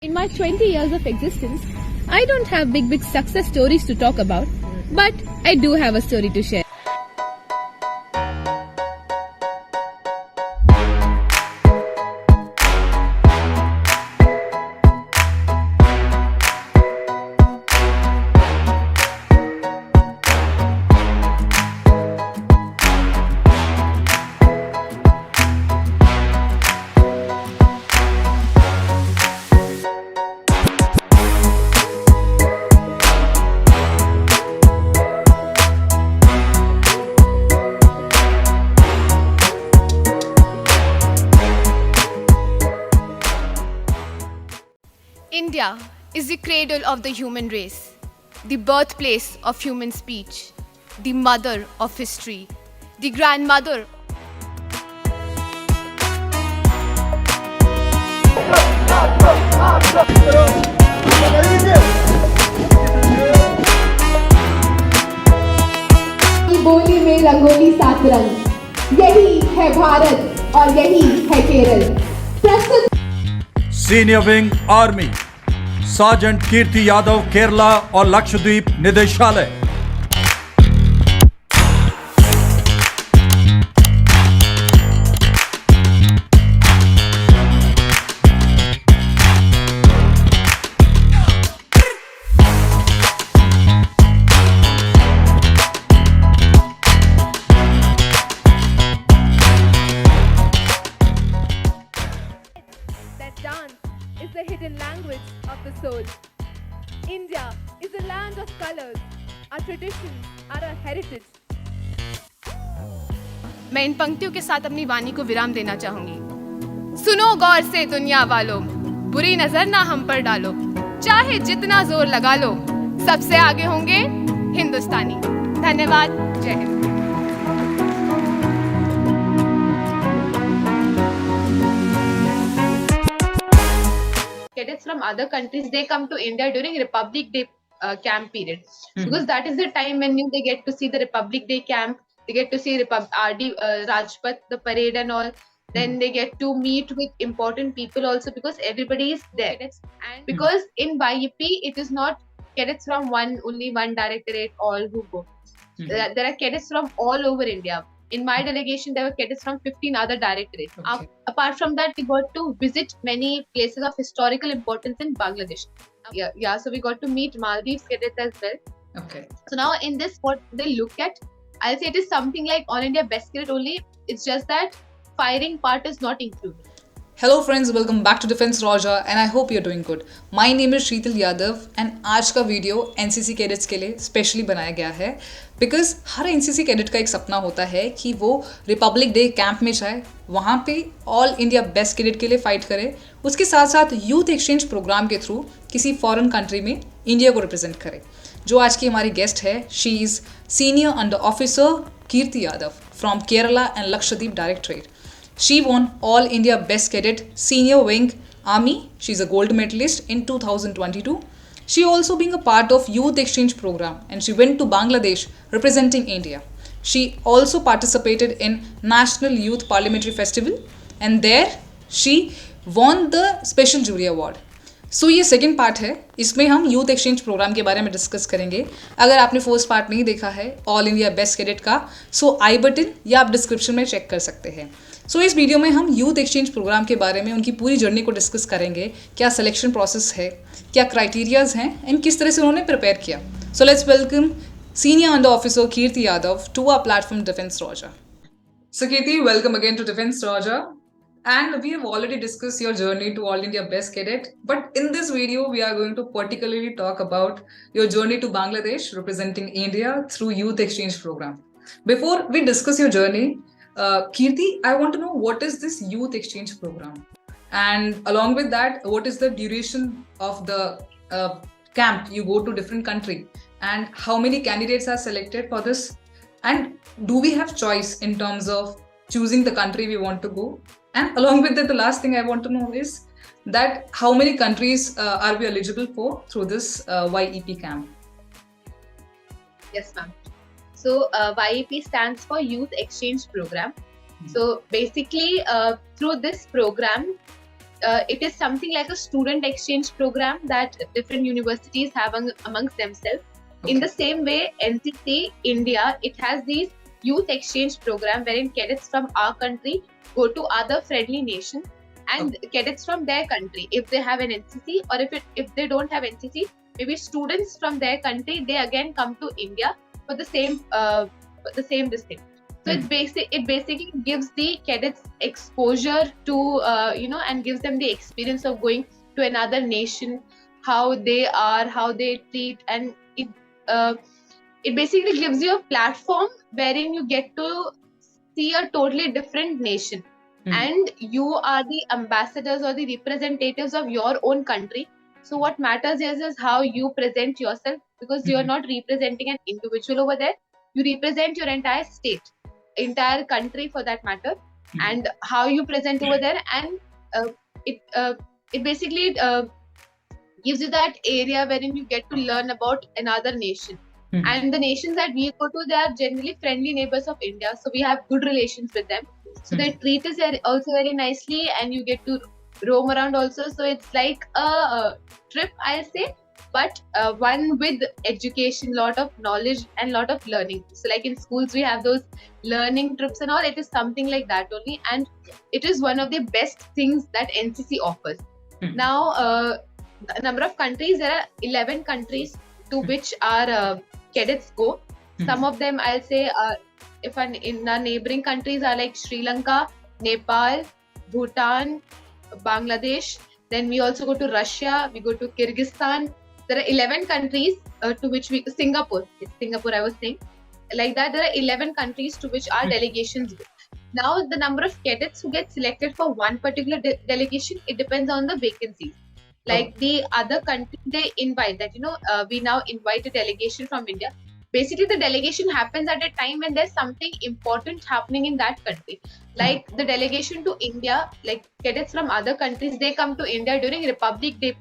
In my 20 years of existence, I don't have big success stories to talk about, but I do have a story to share. India is the cradle of the human race, the birthplace of human speech, the mother of history, the grandmother. बोली में रंगोली सात रंग, यही है भारत और यही है केरल। प्रस्तुत सीनियर विंग आर्मी सार्जेंट कीर्ति यादव, केरला और लक्षद्वीप निदेशालय। That dance is the hidden language of the soul. India is a land of colors. Our traditions are our heritage. मैं इन पंक्तियों के साथ अपनी वाणी को विराम देना चाहूंगी। सुनो गौर से दुनिया वालों, बुरी नजर ना हम पर डालो, चाहे जितना जोर लगा लो, सबसे आगे होंगे हिंदुस्तानी। धन्यवाद। जय Hind. Cadets from other countries, they come to India during Republic Day camp period, because that is the time when they get to see the Republic Day camp. They get to see RD Rajpath, the parade and all. Then they get to meet with important people also, because everybody is there. And because in YEP it is not cadets from only one directorate all who go. There are cadets from all over India. In my delegation, there were cadets from 15 other directorates. Okay. Apart from that, we got to visit many places of historical importance in Bangladesh. So we got to meet Maldives cadets as well. Okay. So now in this, what they look at, I'll say it is something like All India Best Cadet only. It's just that firing part is not included. Hello friends, welcome back to Defense Raja and I hope you're doing good. My name is Sheetal Yadav and आज का video NCC cadets के लिए specially बनाया गया है because her NCC cadet का एक सपना होता है कि वो रिपब्लिक डे कैंप में जाए, वहाँ पे ऑल इंडिया बेस्ट कैडेट के लिए फाइट करे, उसके साथ साथ यूथ एक्सचेंज प्रोग्राम के थ्रू किसी फॉरेन कंट्री में इंडिया को रिप्रेजेंट करे। जो आज की हमारी गेस्ट है, she is senior under officer Kirti Yadav from Kerala and Lakshadweep directorate. She won All India Best Cadet Senior Wing Army. She's a gold medalist in 2022. She also being a part of Youth Exchange Program and she went to Bangladesh representing India. She also participated in National Youth Parliamentary Festival and there she won the Special Jury Award. सो ये second part है, इसमें हम youth exchange programme के बारे में discuss करेंगे. अगर आपने फर्स्ट पार्ट नहीं देखा है ऑल इंडिया बेस्ट कैडेट का, सो आई बटन या आप डिस्क्रिप्शन में चेक कर सकते हैं. सो इस वीडियो में हम यूथ एक्सचेंज प्रोग्राम के बारे में, उनकी पूरी जर्नी को डिस्कस करेंगे. क्या सिलेक्शन प्रोसेस है, क्या क्राइटेरियाज हैं एंड किस तरह से उन्होंने प्रिपेयर किया. So let's welcome senior under officer Kirti Yadav to our platform defence Raja. So Kirti, welcome again to Defense Raja. And we have already discussed your journey to All India Best Cadet. But in this video, we are going to particularly talk about your journey to Bangladesh representing India through Youth Exchange Program. Before we discuss your journey, Kirti, I want to know what is this Youth Exchange Program? And along with that, what is the duration of the camp? You go to different country. And how many candidates are selected for this? And do we have choice in terms of choosing the country we want to go? And along with that, the last thing I want to know is that how many countries are we eligible for through this YEP camp? Yes, ma'am. So YEP stands for Youth Exchange Program. So basically, through this program, it is something like a student exchange program that different universities have amongst themselves. Okay. In the same way, NCC India, it has these youth exchange program wherein cadets from our country go to other friendly nations, and cadets from their country, if they have an NCC, or if they don't have NCC, maybe students from their country, they again come to India for the same distinct. So it basically gives the cadets exposure to and gives them the experience of going to another nation, how they are, how they treat, and it basically gives you a platform wherein you get to see a totally different nation, and you are the ambassadors or the representatives of your own country. So what matters is how you present yourself, because you are not representing an individual over there, you represent your entire state, entire country for that matter, and how you present over there, and it basically gives you that area wherein you get to learn about another nation. And the nations that we go to, they are generally friendly neighbors of India, so we have good relations with them. So they treat us also very nicely, and you get to roam around also. So it's like a trip, I'll say, but one with education, lot of knowledge and lot of learning. So like in schools we have those learning trips and all, it is something like that only, and it is one of the best things that NCC offers. Now the number of countries, there are 11 countries to which our cadets go. Some of them, I'll say, in our neighboring countries are like Sri Lanka, Nepal, Bhutan, Bangladesh. Then we also go to Russia, we go to Kyrgyzstan. There are 11 countries to which we, Singapore I was saying, like that there are 11 countries to which our delegations go. Now the number of cadets who get selected for one particular delegation, it depends on the vacancies. Like the other country, they invite that, we now invite a delegation from India. Basically the delegation happens at a time when there's something important happening in that country. Like the delegation to India, like cadets from other countries, they come to India during Republic Day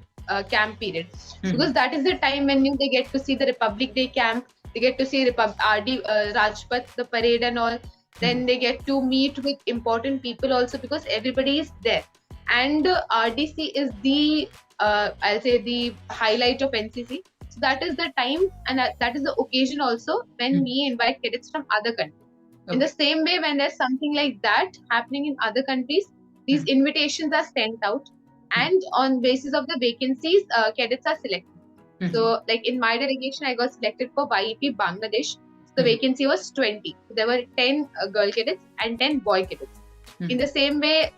camp period, because that is the time when they get to see the Republic Day camp, they get to see Rajpath, the parade and all. Then they get to meet with important people also, because everybody is there. And RDC is the I'll say the highlight of NCC. So that is the time, and that is the occasion also when we invite cadets from other countries. In the same way, when there's something like that happening in other countries, these invitations are sent out, and on basis of the vacancies, cadets are selected. So like in my delegation, I got selected for YEP Bangladesh. So the vacancy was 20. So there were 10 girl cadets and 10 boy cadets. In the same way,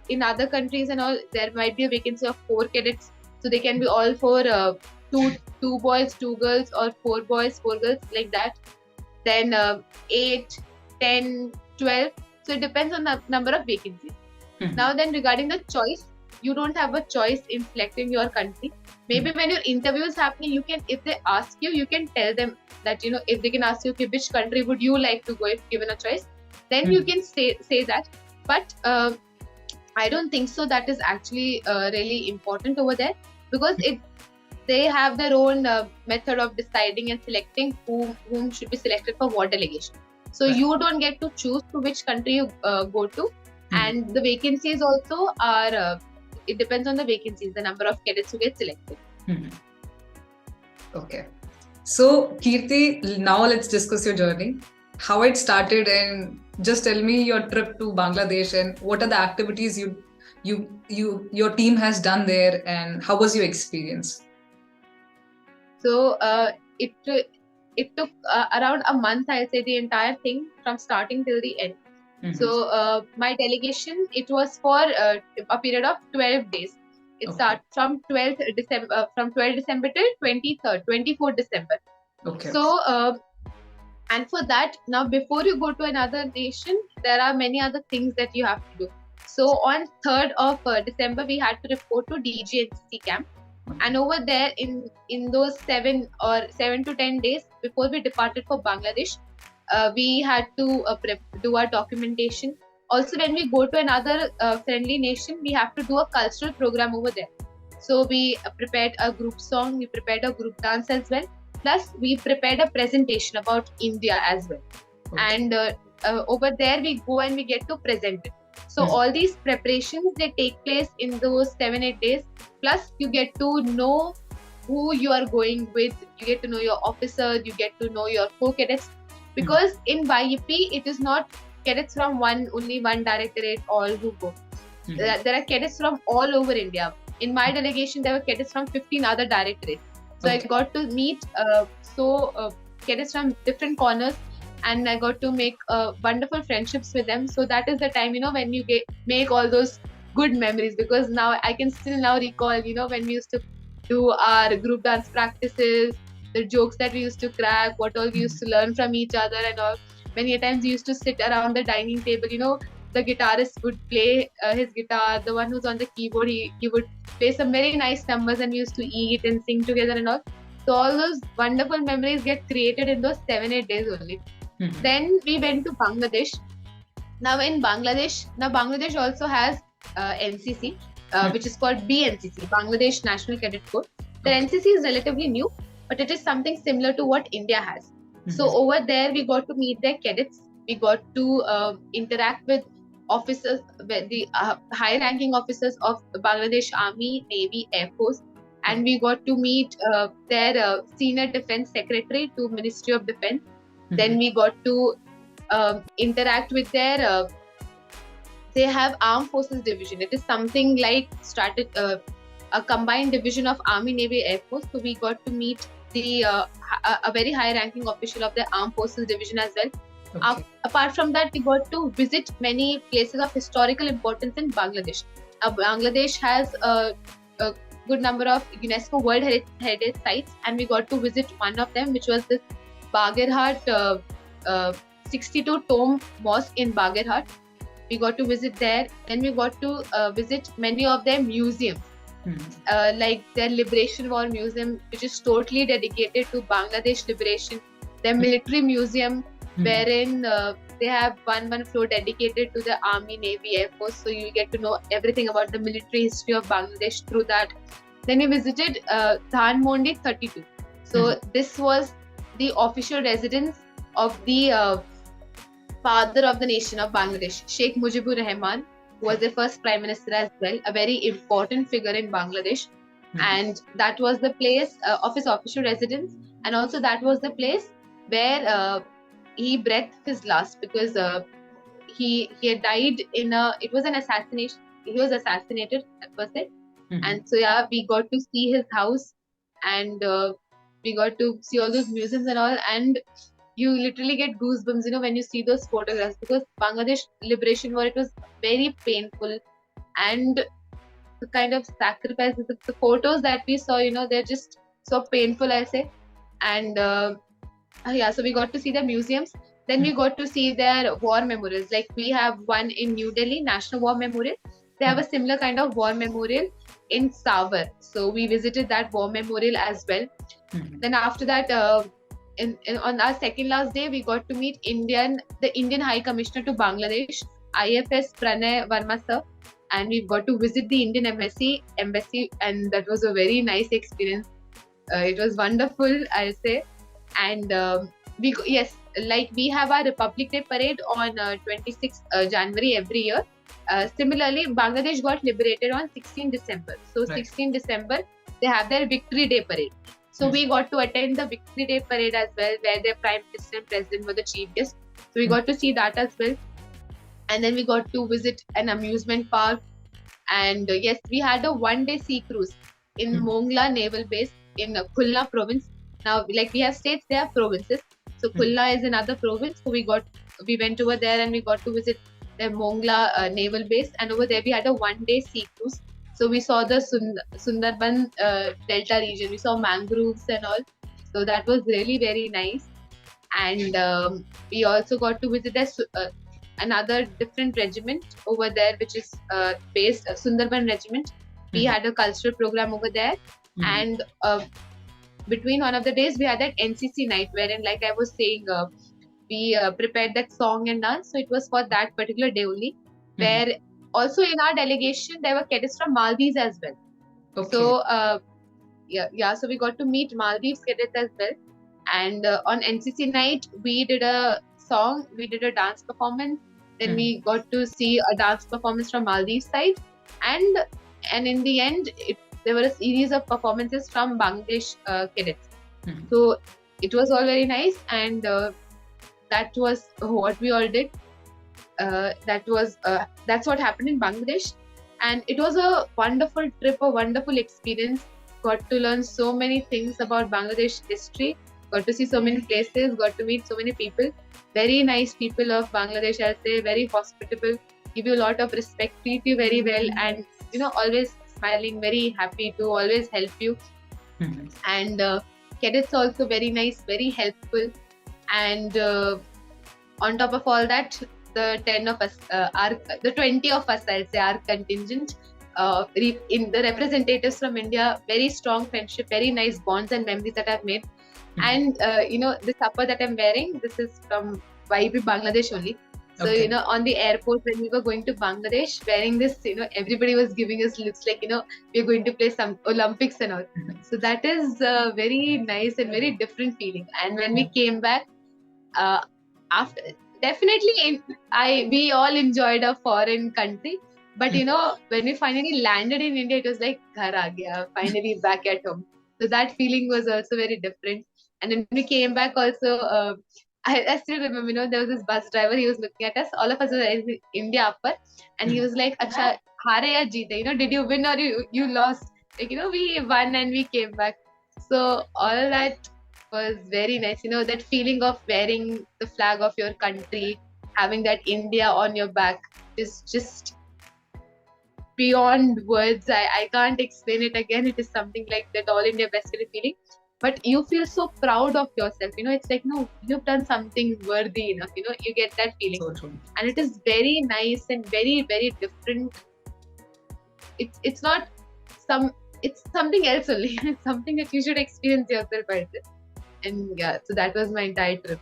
in other countries and all, there might be a vacancy of 4 cadets. So they can be all for two boys, 2 girls, or 4 boys, 4 girls, like that. Then 8, 10, 12. So it depends on the number of vacancies. Now then, regarding the choice, you don't have a choice in selecting your country. Maybe when your interview is happening, you can, if they ask you, you can tell them that, if they can ask you, okay, which country would you like to go if given a choice, then you can say that. But I don't think so that is actually really important over there, because they have their own method of deciding and selecting whom should be selected for what delegation. So you don't get to choose to which country you go to. And the vacancies also are, it depends on the vacancies, the number of cadets who get selected. Okay. So, Kirti, now let's discuss your journey. How it started, and just tell me your trip to Bangladesh and what are the activities your team has done there, and how was your experience? So it took around a month, I'll say, the entire thing from starting till the end. So my delegation, it was for a period of 12 days. It starts from 12th December, from 12th December till 24th December. Okay. So and for that, now before you go to another nation, there are many other things that you have to do. So on 3rd of December, we had to report to DG NCC camp. And over there, in those 7 to 10 days before we departed for Bangladesh, we had to do our documentation. Also, when we go to another friendly nation, we have to do a cultural program over there. So we prepared a group song, we prepared a group dance as well. Plus, we prepared a presentation about India as well. And over there, we go and we get to present it. So all these preparations, they take place in those 7-8 days. Plus you get to know who you are going with, you get to know your officers, you get to know your co-cadets. Because in YEP, it is not cadets from only one directorate all who go. There are cadets from all over India. In my delegation, there were cadets from 15 other directorates. So I got to meet cadets from different corners, and I got to make wonderful friendships with them. So that is the time, when you make all those good memories. Because now I can still now recall, when we used to do our group dance practices, the jokes that we used to crack, what all we used to learn from each other and all. Many times we used to sit around the dining table, the guitarist would play his guitar, the one who's on the keyboard, he would play some very nice numbers, and we used to eat and sing together and all. So all those wonderful memories get created in those 7-8 days only. Then we went to Bangladesh. Now Bangladesh also has NCC, which is called BNCC, Bangladesh National Cadet Corps. The NCC is relatively new, but it is something similar to what India has. So over there, we got to meet their cadets. We got to interact with officers, the high-ranking officers of Bangladesh Army, Navy, Air Force, and we got to meet their senior defense secretary to Ministry of Defense. Then we got to interact with their they have Armed Forces Division. It is something like a combined division of Army, Navy, Air Force. So we got to meet a very high-ranking official of the Armed Forces Division as well. Apart from that, we got to visit many places of historical importance in Bangladesh. Bangladesh has a good number of UNESCO World Heritage Sites, and we got to visit one of them, which was this Bagherhat 62-tomb mosque in Bagherhat. We got to visit there. Then we got to visit many of their museums, like their Liberation War Museum, which is totally dedicated to Bangladesh liberation. Their military museum, wherein they have one floor dedicated to the Army, Navy, Air Force. So you get to know everything about the military history of Bangladesh through that. Then we visited Dhanmondi 32. So this was the official residence of the father of the nation of Bangladesh, Sheikh Mujibur Rahman, who was the first prime minister as well, a very important figure in Bangladesh. And that was the place of his official residence, and also that was the place where he breathed his last, because he had died in it was an assassination. He was assassinated per se. And so we got to see his house, and we got to see all those museums and all, and you literally get goosebumps, when you see those photographs, because Bangladesh Liberation War, it was very painful, and the kind of sacrifices, the photos that we saw, they're just so painful, I say. And so we got to see the museums. Then we got to see their war memorials. Like we have one in New Delhi, National War Memorial. They have a similar kind of war memorial in Savar. So we visited that war memorial as well. Then after that, on our second last day, we got to meet the Indian High Commissioner to Bangladesh, IFS Pranay Verma sir, and we got to visit the Indian embassy, and that was a very nice experience. It was wonderful, I'll say. And we have our Republic Day parade on 26th January every year. Similarly, Bangladesh got liberated on 16 December. So 16 December, they have their Victory Day parade. So we got to attend the Victory Day parade as well, where their Prime Minister and President were the chief guests. So we got to see that as well. And then we got to visit an amusement park. And yes, we had a one-day sea cruise in Mongla Naval Base in Khulna province. Now, like we have states, they have provinces. So Khulna is another province. So we went over there and we got to visit the Mongla Naval Base. And over there we had a one-day sea cruise. So we saw the Sundarban Delta region. We saw mangroves and all. So that was really very nice. And we also got to visit another different regiment over there, which is based Sundarban Regiment. We had a cultural program over there. And between one of the days, we had that NCC night, wherein, like I was saying, we prepared that song and dance. So it was for that particular day only, where also in our delegation, there were cadets from Maldives as well. So, so we got to meet Maldives cadets as well. And on NCC night, we did a song, we did a dance performance, Then we got to see a dance performance from Maldives side, and in the end, there were a series of performances from Bangladesh cadets. So it was all very nice, and that was what we all did. That's what happened in Bangladesh, and it was a wonderful trip, a wonderful experience. Got to learn so many things about Bangladesh history. Got to see so many places. Got to meet so many people. Very nice people of Bangladesh, I'll say. Very hospitable. Give you a lot of respect. Treat you very well, and always smiling. Very happy to always help you. And cadets also very nice, very helpful, and on top of all that, the 10 of us, the 20 of us, I'll say, our contingent, in the representatives from India, very strong friendship, very nice bonds and memories that I've made. And the supper that I'm wearing, this is from YEP Bangladesh only. So on the airport when we were going to Bangladesh, wearing this, everybody was giving us looks like we're going to play some Olympics and all. So that is a very nice and very different feeling. And when we came back, after definitely we all enjoyed a foreign country, but when we finally landed in India, it was like ghar aa gaya, finally back at home. So that feeling was also very different. And when we came back also, I still remember, there was this bus driver, he was looking at us, all of us were in India upper, and he was like, acha, haare ya jeete, did you win or you lost? Like, we won and we came back. So all that was very nice, that feeling of wearing the flag of your country, having that India on your back is just beyond words. I can't explain it again. It is something like that all India best feeling. But you feel so proud of yourself. It's like, no, you've done something worthy enough. You get that feeling. So true. And it is very nice and very, very different. It's not it's something else only. It's something that you should experience yourself. And yeah, so that was my entire trip.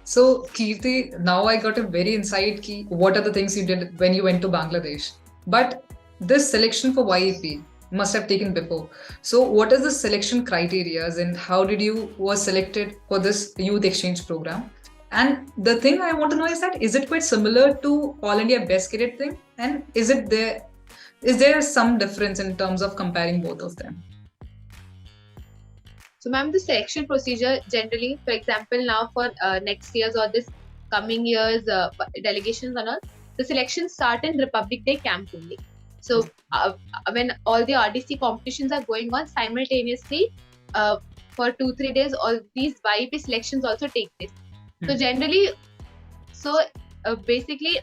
So Kirti, now I got a very insight key. What are the things you did when you went to Bangladesh? But this selection for YEP must have taken before. So what is the selection criteria and how did you was selected for this youth exchange program? And the thing I want to know is that, is it quite similar to All India Best Cadet thing? And is there some difference in terms of comparing both of them? So ma'am, the selection procedure generally, for example, now for next year's or this coming year's delegations and all, the selections start in Republic Day camp only. So when all the RDC competitions are going on simultaneously, for 2-3 days, all these YEP selections also take place. So generally, basically,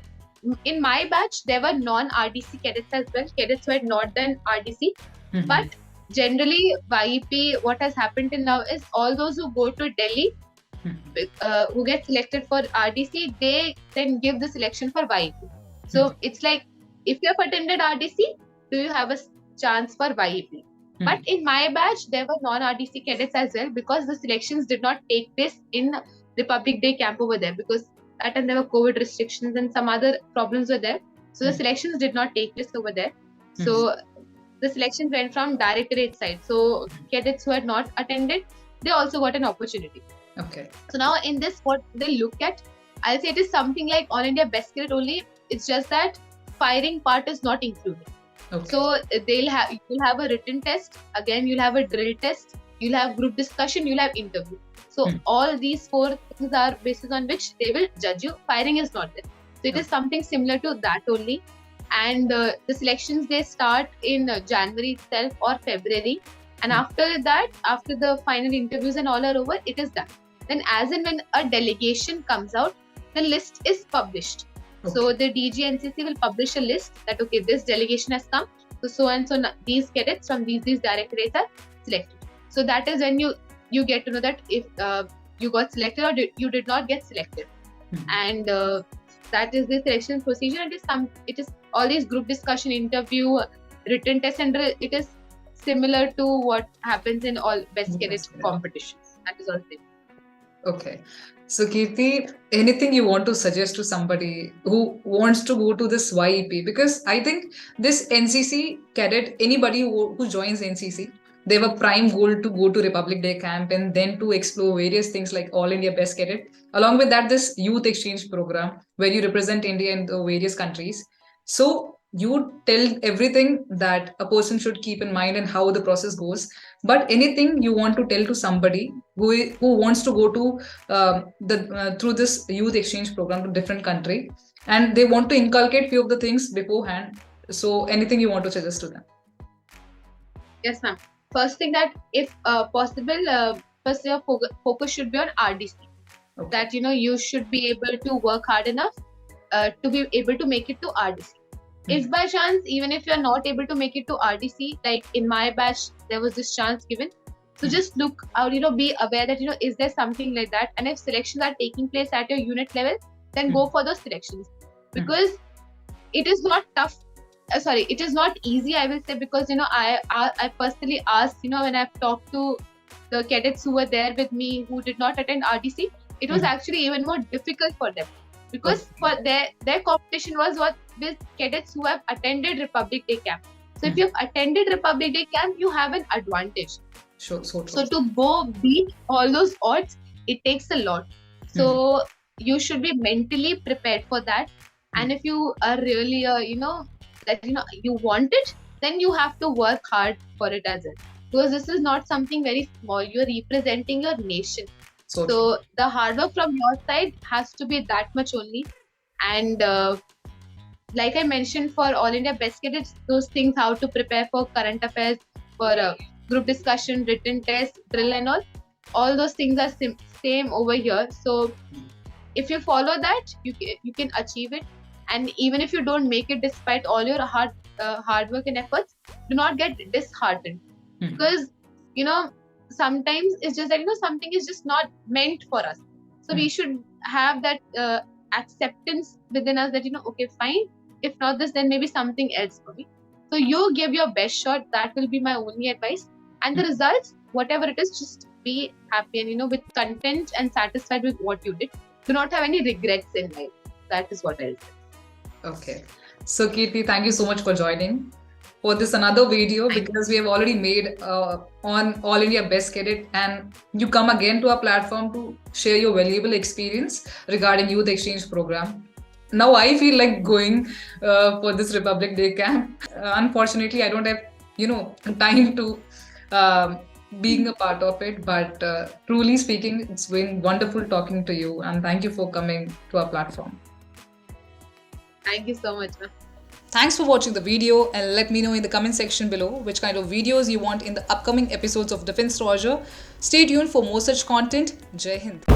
in my batch, there were non-RDC cadets as well, cadets who had not done RDC. But generally, YEP, what has happened till now is all those who go to Delhi, who get selected for RDC, they then give the selection for YEP. So it's like, if you have attended RDC, do you have a chance for YEP? But in my batch, there were non-RDC cadets as well, because the selections did not take place in Republic Day camp over there, because that time there were COVID restrictions and some other problems were there. So the selections did not take place over there. So the selections went from directorate side. So cadets who had not attended, they also got an opportunity. Okay. So now in this, what they look at, I'll say it is something like All India Best Cadet only. It's just that firing part is not included. Okay. So you'll have a written test, again you'll have a drill test, you'll have group discussion, you'll have interview. So all these 4 things are basis on which they will judge you. Firing is not there. So it is something similar to that only. And the selections, they start in January itself or February. And after that, after the final interviews and all are over, it is done. Then as and when a delegation comes out, the list is published. So the DG NCC will publish a list that, okay, this delegation has come. So and so these cadets from these directorates are selected. So that is when you get to know that if you got selected or you did not get selected. And that is the selection procedure. It is all these group discussion, interview, written test, and it is similar to what happens in all best cadet competitions. That is all thing. Okay. So Kirti, anything you want to suggest to somebody who wants to go to this YEP? Because I think this NCC cadet, anybody who joins NCC, they have a prime goal to go to Republic Day camp and then to explore various things like All India Best Cadet. Along with that, this youth exchange program where you represent India in the various countries. So you tell everything that a person should keep in mind and how the process goes. But anything you want to tell to somebody who wants to go to through this youth exchange program to different country, and they want to inculcate few of the things beforehand. So anything you want to suggest to them? Yes, ma'am. First thing that if possible, first your focus should be on RDC. Okay. That you should be able to work hard enough to be able to make it to RDC. If by chance, even if you're not able to make it to RDC, like in my batch, there was this chance given. So just look out, be aware that, is there something like that? And if selections are taking place at your unit level, then go for those selections. Because it is not tough. It is not easy, I will say, because, I personally asked, when I've talked to the cadets who were there with me, who did not attend RDC, it was actually even more difficult for them. Because for their competition was with cadets who have attended Republic Day camp. So if you've attended Republic Day camp, you have an advantage. Sure, so to go beat all those odds, it takes a lot. So you should be mentally prepared for that. And if you are really, you want it, then you have to work hard for it as well. Because this is not something very small. You're representing your nation. So the hard work from your side has to be that much only. And like I mentioned, for All India Best Cadets, those things, how to prepare for current affairs, for group discussion, written test, drill and all those things are same over here. So if you follow that, you can achieve it. And even if you don't make it despite all your hard work and efforts, do not get disheartened. Because, sometimes it's just that, something is just not meant for us. So we should have that acceptance within us that, okay, fine. If not this, then maybe something else for me. So you give your best shot. That will be my only advice. And the results, whatever it is, just be happy and, with content and satisfied with what you did. Do not have any regrets in life. That is what I'll say. Okay. So Kirti, thank you so much for joining for this another video, because we have already made on All India Best Cadet, and you come again to our platform to share your valuable experience regarding youth exchange program. Now I feel like going for this Republic Day camp. Unfortunately, I don't have time to being a part of it, but truly speaking, it's been wonderful talking to you, and thank you for coming to our platform. Thank you so much, ma'am. Thanks for watching the video, and let me know in the comment section below which kind of videos you want in the upcoming episodes of Defense Roger. Stay tuned for more such content. Jai Hind.